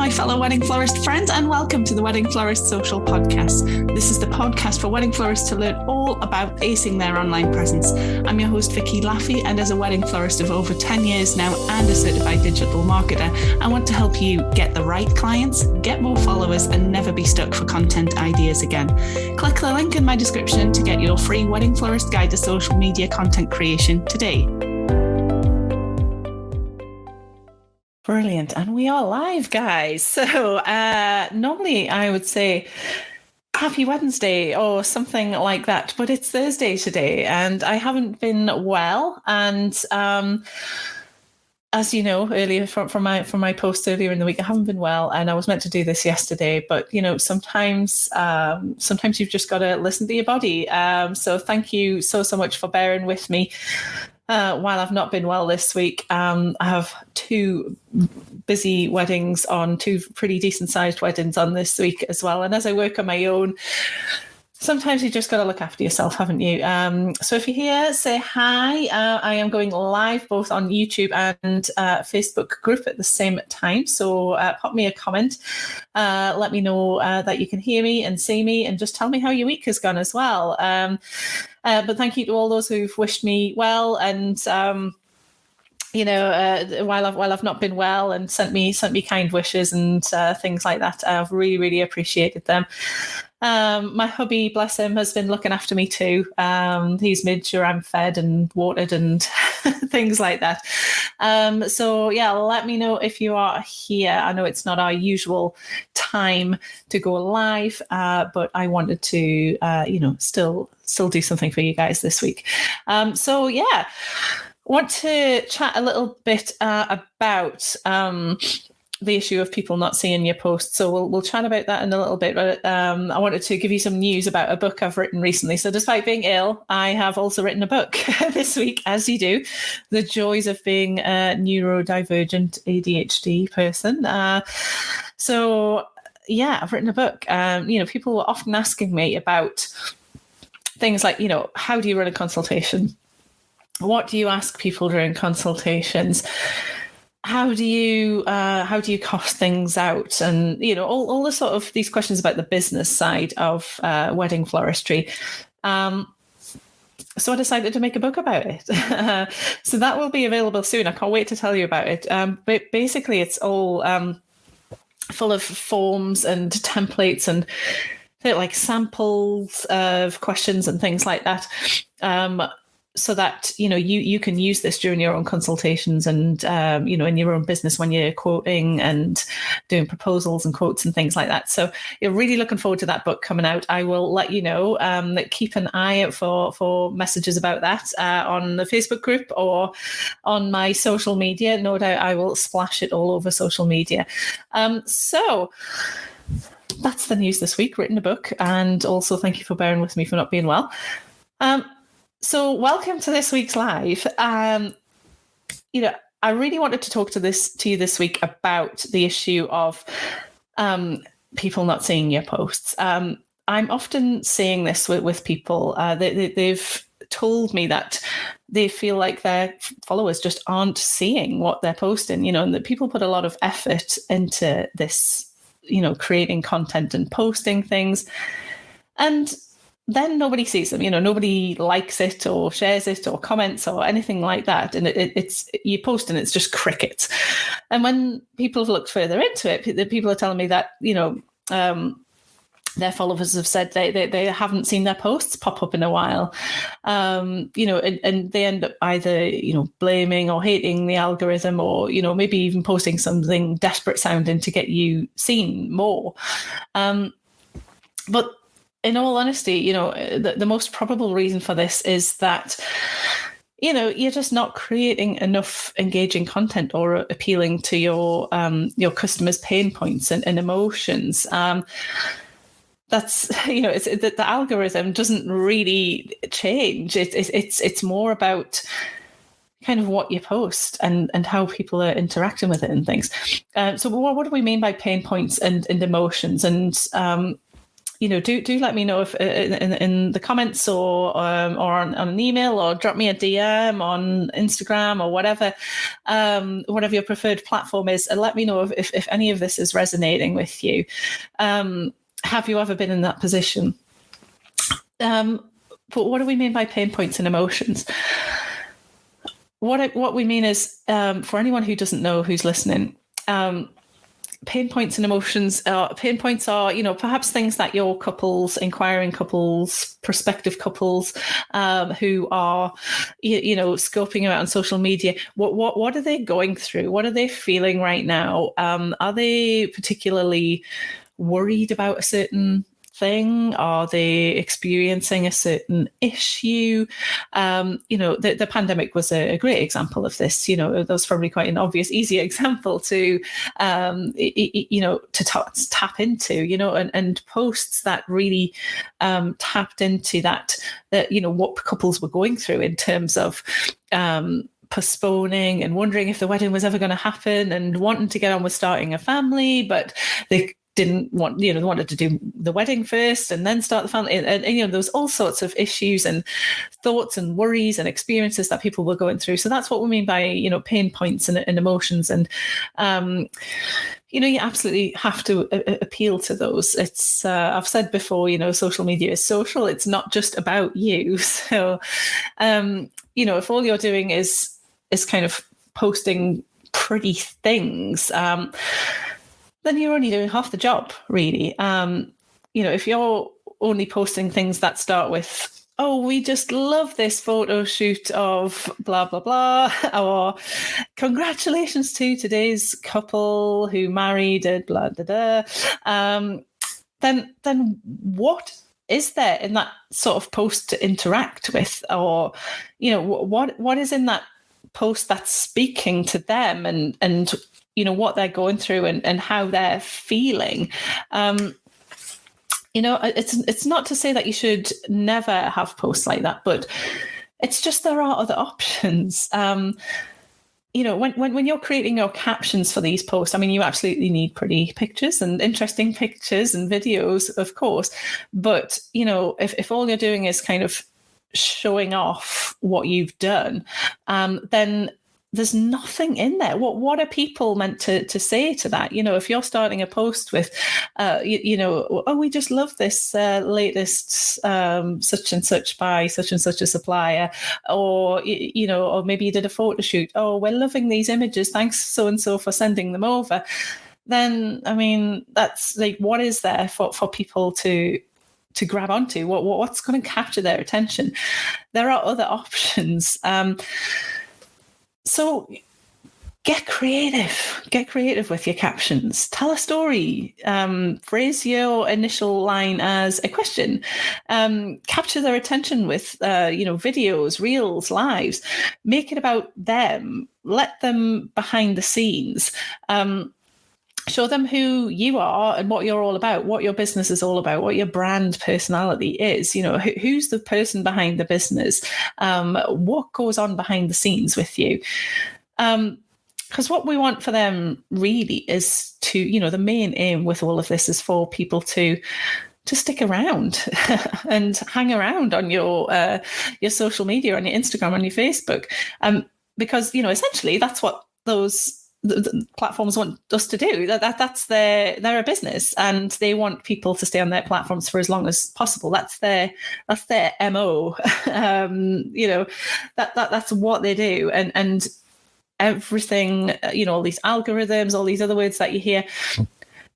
my fellow Wedding Florist friends, and welcome to the Wedding Florist Social Podcast. This is the podcast for wedding florists to learn all about acing their online presence. I'm your host, Vicky Laffey, and as a wedding florist of over 10 years now and a certified digital marketer, I want to help you get the right clients, get more followers, and never be stuck for content ideas again. Click the link in my description to get your free Wedding Florist Guide to Social Media Content Creation today. Brilliant. And we are live, guys. So normally I would say happy Wednesday or something like that, but it's Thursday today and I haven't been well. And as you know, earlier from my post earlier in the week, I haven't been well, and I was meant to do this yesterday, but you know, sometimes you've just got to listen to your body. So thank you so much for bearing with me. While I've not been well this week, I have two busy weddings on, two pretty decent sized weddings on this week as well. And as I work on my own, sometimes you just got to look after yourself, haven't you? So if you're here, say hi. I am going live both on YouTube and Facebook group at the same time. So pop me a comment. Let me know that you can hear me and see me, and just tell me how your week has gone as well. But thank you to all those who've wished me well, and while I've not been well, and sent me kind wishes and things like that. I've really appreciated them. My hubby, bless him, has been looking after me too. He's made sure I'm fed and watered and things like that. So yeah, let me know if you are here. I know it's not our usual time to go live, but I wanted to, still do something for you guys this week. So yeah, want to chat a little bit about the issue of people not seeing your posts. So we'll chat about that in a little bit. But I wanted to give you some news about a book I've written recently. So despite being ill, I have also written a book this week, as you do. The Joys of Being a Neurodivergent ADHD Person. So yeah, I've written a book. People were often asking me about things like, how do you run a consultation? What do you ask people during consultations? How do you cost things out? And, all the sort of these questions about the business side of wedding floristry. So I decided to make a book about it. So that will be available soon. I can't wait to tell you about it. But basically it's all full of forms and templates and like samples of questions and things like that. So that, you can use this during your own consultations and, in your own business when you're quoting and doing proposals and quotes and things like that. So you're really looking forward to that book coming out. I will let you know, keep an eye out for messages about that on the Facebook group or on my social media. No doubt I will splash it all over social media. So that's the news this week, written a book. And also thank you for bearing with me for not being well. So welcome to this week's live. I really wanted to talk to you this week about the issue of people not seeing your posts. I'm often seeing this with people. They've told me that they feel like their followers just aren't seeing what they're posting, and that people put a lot of effort into this, creating content and posting things. And then nobody sees them, nobody likes it or shares it or comments or anything like that. And it's you post and it's just crickets. And when people have looked further into it, the people are telling me that, their followers have said they haven't seen their posts pop up in a while, and they end up either, blaming or hating the algorithm or, maybe even posting something desperate sounding to get you seen more. But in all honesty, the most probable reason for this is that, you're just not creating enough engaging content or appealing to your customers' pain points and emotions. That's, it's the algorithm doesn't really change. It's more about kind of what you post and how people are interacting with it and things. So what do we mean by pain points and emotions? And do let me know if in the comments or on an email, or drop me a DM on Instagram or whatever your preferred platform is, and let me know if any of this is resonating with you. Have you ever been in that position? But what do we mean by pain points and emotions? What we mean is, for anyone who doesn't know, who's listening, pain points and emotions pain points are, perhaps things that your couples, inquiring couples, prospective couples, who are, scoping you out on social media, what are they going through? What are they feeling right now? Are they particularly worried about a certain thing? Are they experiencing a certain issue? The pandemic was a great example of this. That was probably quite an obvious, easy example to tap into, and posts that really tapped into that, what couples were going through in terms of postponing and wondering if the wedding was ever going to happen, and wanting to get on with starting a family, but they didn't want, they wanted to do the wedding first and then start the family. And there was all sorts of issues and thoughts and worries and experiences that people were going through. So that's what we mean by, pain points and emotions. And, you absolutely have to appeal to those. It's, I've said before, social media is social. It's not just about you. So, if all you're doing is kind of posting pretty things, then you're only doing half the job, really. If you're only posting things that start with, "Oh, we just love this photo shoot of blah, blah, blah," or "Congratulations to today's couple who married at blah, blah, blah," then what is there in that sort of post to interact with? Or, what is in that post that's speaking to them and what they're going through and how they're feeling? It's not to say that you should never have posts like that, but it's just there are other options. When you're creating your captions for these posts, you absolutely need pretty pictures and interesting pictures and videos, of course. But, if all you're doing is kind of showing off what you've done, then there's nothing in there. What are people meant to say to that? If you're starting a post with, "Oh, we just love this latest such and such by such and such a supplier," or or maybe you did a photo shoot. "Oh, we're loving these images. Thanks so and so for sending them over." Then, that's like, what is there for people to grab onto? What's going to capture their attention? There are other options. So get creative with your captions. Tell a story. Phrase your initial line as a question. Capture their attention with, videos, reels, lives. Make it about them. Let them behind the scenes. Show them who you are and what you're all about, what your business is all about, what your brand personality is. Who's the person behind the business? What goes on behind the scenes with you? Because what we want for them really is to, the main aim with all of this is for people to stick around and hang around on your social media, on your Instagram, on your Facebook, because essentially that's what those the platforms want us to do. That's they're a business, and they want people to stay on their platforms for as long as possible. That's their MO. That's what they do, and everything. All these algorithms, all these other words that you hear,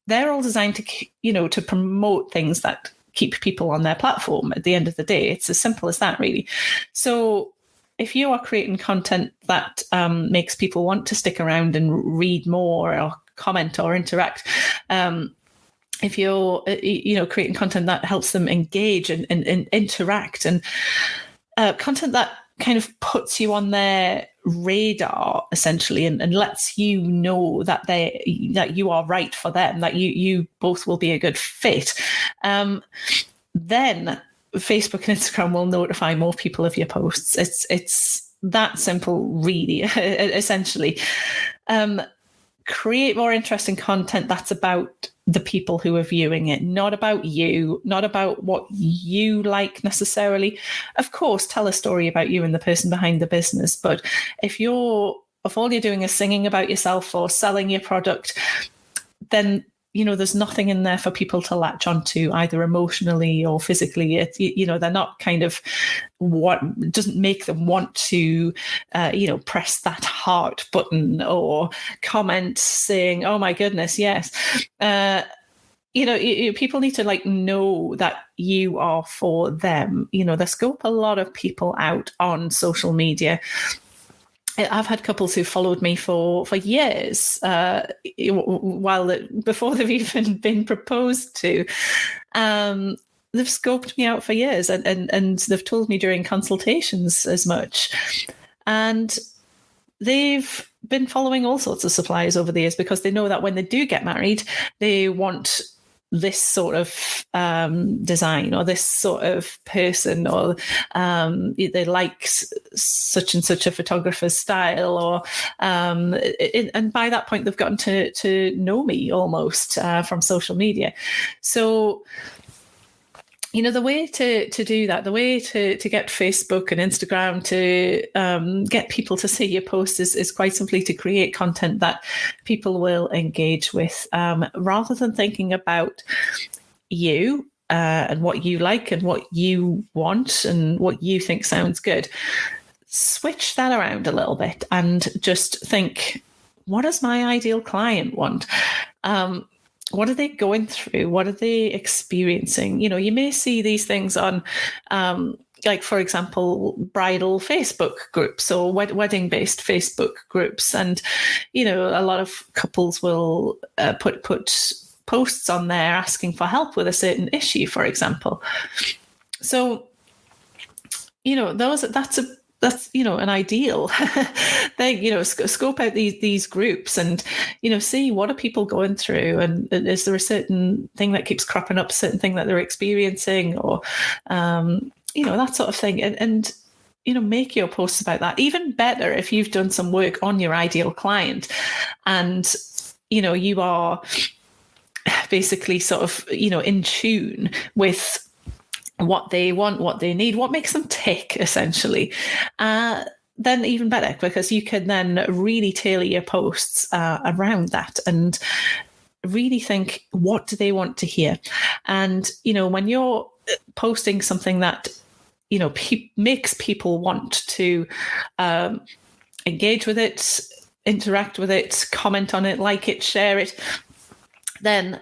they're all designed to promote things that keep people on their platform. At the end of the day, it's as simple as that, really. So if you are creating content that makes people want to stick around and read more or comment or interact, if you're creating content that helps them engage and interact, and content that kind of puts you on their radar essentially, and lets you know that you are right for them, that you both will be a good fit, then Facebook and Instagram will notify more people of your posts. It's that simple, really. Essentially, create more interesting content that's about the people who are viewing it, not about you, not about what you like necessarily. Of course, tell a story about you and the person behind the business. But if all you're doing is singing about yourself or selling your product, then there's nothing in there for people to latch onto, either emotionally or physically. They're not kind of what doesn't make them want to, press that heart button or comment saying, "Oh my goodness, yes." People need to know that you are for them. They scope a lot of people out on social media. I've had couples who followed me for years, before they've even been proposed to. They've scoped me out for years, and they've told me during consultations as much. And they've been following all sorts of suppliers over the years because they know that when they do get married, they want this sort of design or this sort of person, or they like such and such a photographer's style, or and by that point they've gotten to know me almost from social media. So the way to do that, the way to get Facebook and Instagram to get people to see your posts is quite simply to create content that people will engage with, rather than thinking about you and what you like and what you want and what you think sounds good. Switch that around a little bit and just think, what does my ideal client want? What are they going through? What are they experiencing? You may see these things on, for example, bridal Facebook groups or wedding-based Facebook groups. And, a lot of couples will put posts on there asking for help with a certain issue, for example. So, that's an ideal thing. Scope out these groups and see what are people going through, and is there a certain thing that keeps cropping up, a certain thing that they're experiencing, or that sort of thing, and make your posts about that. Even better if you've done some work on your ideal client and you are basically sort of in tune with what they want, what they need, what makes them tick, essentially, then even better, because you can then really tailor your posts around that and really think, what do they want to hear? And, when you're posting something that, makes people want to engage with it, interact with it, comment on it, like it, share it, then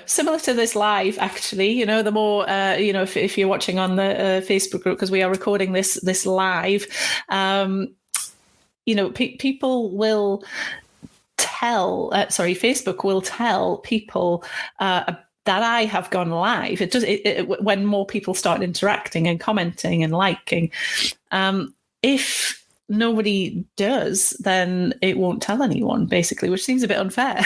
similar to this live, actually, the more, if you're watching on the Facebook group, because we are recording this live, people will Facebook will tell people that I have gone live. It does when more people start interacting and commenting and liking. If nobody does, then it won't tell anyone, basically, which seems a bit unfair.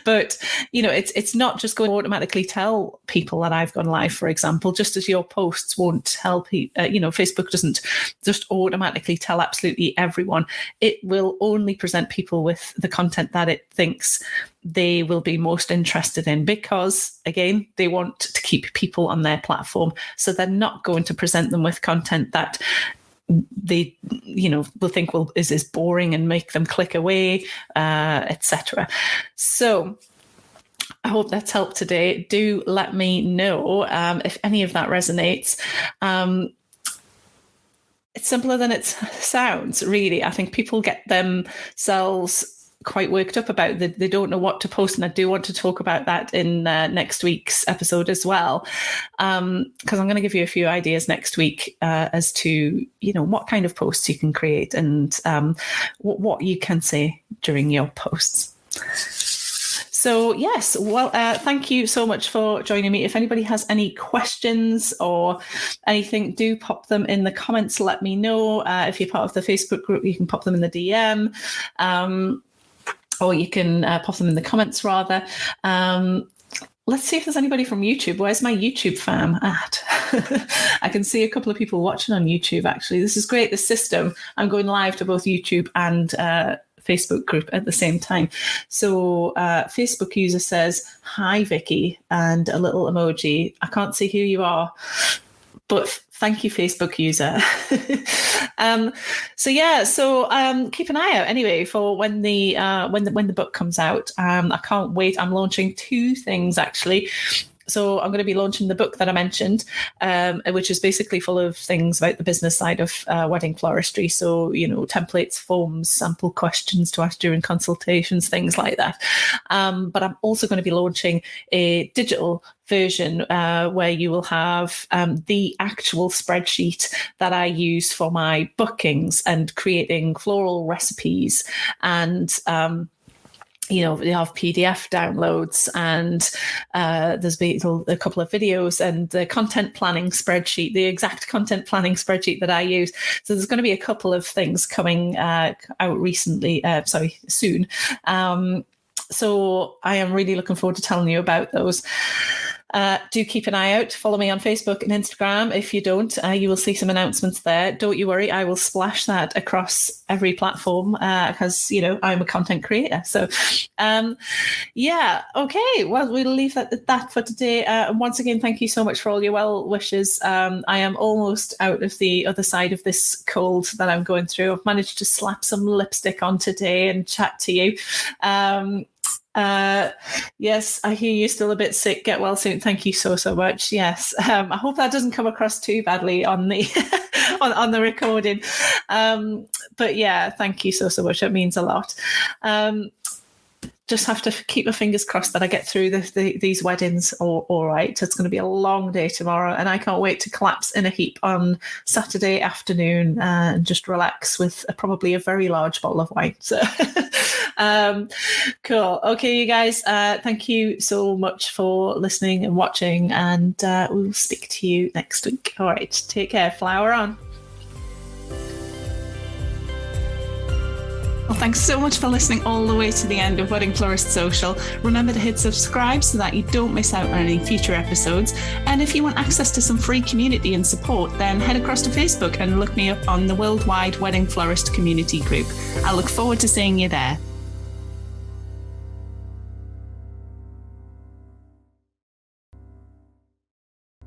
But it's not just going to automatically tell people that I've gone live, for example, just as your posts won't tell people. Facebook doesn't just automatically tell absolutely everyone. It will only present people with the content that it thinks they will be most interested in, because again, they want to keep people on their platform, so they're not going to present them with content that they will think, well, is this boring, and make them click away, etc. So I hope that's helped today. Do let me know if any of that resonates. It's simpler than it sounds, really. I think people get themselves quite worked up about it. They don't know what to post, and I do want to talk about that in next week's episode as well, because I'm going to give you a few ideas next week as to what kind of posts you can create and what you can say during your posts. So yes, well, thank you so much for joining me. If anybody has any questions or anything, do pop them in the comments. Let me know. If you're part of the Facebook group, you can pop them in the DM. Or you can pop them in the comments, rather. Let's see if there's anybody from YouTube. Where's my YouTube fam at? I can see a couple of people watching on YouTube, actually. This is great, the system. I'm going live to both YouTube and Facebook group at the same time. So Facebook user says, "Hi, Vicky," and a little emoji. I can't see who you are, but thank you, Facebook user. So keep an eye out anyway for when the book comes out. I can't wait. I'm launching 2 things actually. So I'm going to be launching the book that I mentioned, which is basically full of things about the business side of wedding floristry. So, templates, forms, sample questions to ask during consultations, things like that. But I'm also going to be launching a digital version where you will have the actual spreadsheet that I use for my bookings and creating floral recipes and you have PDF downloads, and there's been a couple of videos and the content planning spreadsheet, the exact content planning spreadsheet that I use. So there's going to be a couple of things coming out soon. So I am really looking forward to telling you about those. Do keep an eye out. Follow me on Facebook and Instagram. If you don't, you will see some announcements there. Don't you worry, I will splash that across every platform because, I'm a content creator. So, okay. Well, we'll leave that for today. And once again, thank you so much for all your well wishes. I am almost out of the other side of this cold that I'm going through. I've managed to slap some lipstick on today and chat to you. Yes, I hear you're still a bit sick. Get well soon. Thank you so much. Yes, I hope that doesn't come across too badly on the on the recording. But yeah, thank you so much. It means a lot. Just have to keep my fingers crossed that I get through these weddings all right. It's going to be a long day tomorrow, and I can't wait to collapse in a heap on Saturday afternoon and just relax with probably a very large bottle of wine. So, cool. Okay, you guys, thank you so much for listening and watching, and we'll speak to you next week. All right, take care. Flower on. Well, thanks so much for listening all the way to the end of Wedding Florist Social. Remember to hit subscribe so that you don't miss out on any future episodes. And if you want access to some free community and support, then head across to Facebook and look me up on the Worldwide Wedding Florist Community Group. I look forward to seeing you there.